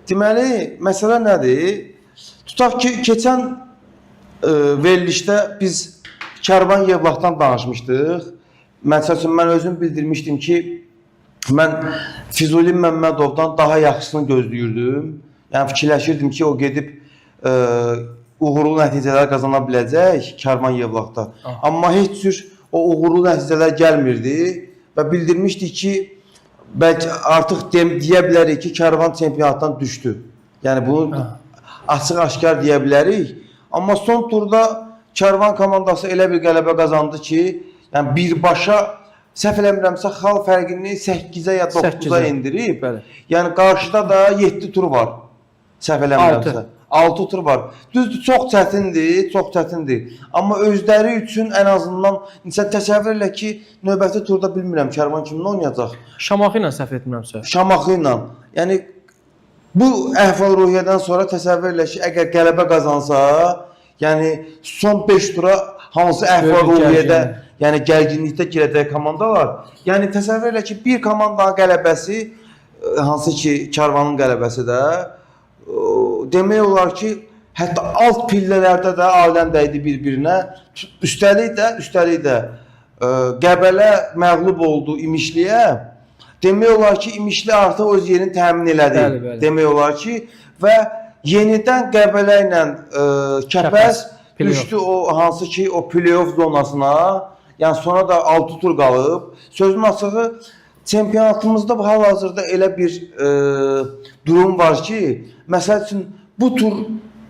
Deməli, məsələ nədir? Tutaq ki, keçən verilişdə biz Kərvan Yevlaxdan danışmışdıq. Mən özüm bildirmişdim ki, mən Füzuli Məmmədovdan daha yaxşısını gözləyirdim. Yəni fikirləşirdim ki, o gedib uğurlu nəticələr qazana biləcək Kərvan Yevlaxda. Amma heç cür o uğurlu nəticələr gəlmirdi və bildirmişdik ki, bəlkə artıq deyə bilərik ki, Kərvan çempionatdan düşdü. Yəni bunu açıq-aşkar deyə bilərik. Amma son turda Kərvan komandası elə bir qələbə qazandı ki, yəni birbaşa səhv eləmirəmsə xal fərqini 8-ə ya 9-a endirib. Yəni qarşıda da 7 tur var. Səhv eləmirəmsə. 6 tur var. Düzdür, çox çətindir. Amma özləri üçün ən azından insan təsəvvür elə ki, növbəti turda bilmirəm Kərvan kiminlə oynayacaq. Şamaxı ilə səhv etmirəmsə. Şamaxı ilə. Yəni bu əhval-ruhiyyədən sonra təsəvvür elə ki, əgər qələbə qazansa, yəni son 5 tura hansı əhval-ruhiyyədə, yəni gərginlikdə girəcək komandalar. Yəni təsəvvür elə ki, bir komandanın qələbəsi, hansı ki Kərvanın qələbəsi də, demək olar ki, hətta alt pillələrdə də aləm dəydi bir-birinə. Üstəlik də Qəbələ məğlub oldu İmişliyə. Demək olar ki, İmişli artıq öz yerini təmin elədi. Demək olar ki, və yenidən Qəbələ ilə Kəpəz düşdü o hansı ki o play-off zonasına. Yəni sonra da 6 tur qalıb. Sözün açığı çempionatımızda hal-hazırda elə bir durum var ki, məsəl üçün bu tur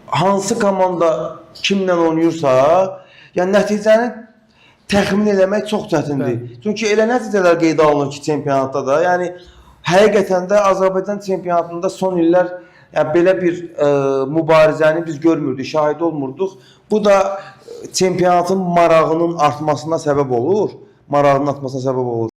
hansı komanda kimlə oynayırsa, yəni nəticəni təxmin eləmək çox çətindir. Çünki elə nəticələr qeydə alınır ki, çempionatda da, yəni həqiqətən də Azərbaycan çempionatında son illər belə bir mübarizəni biz görmürdük, şahid olmurduq. Bu da çempionatın marağının artmasına səbəb olur.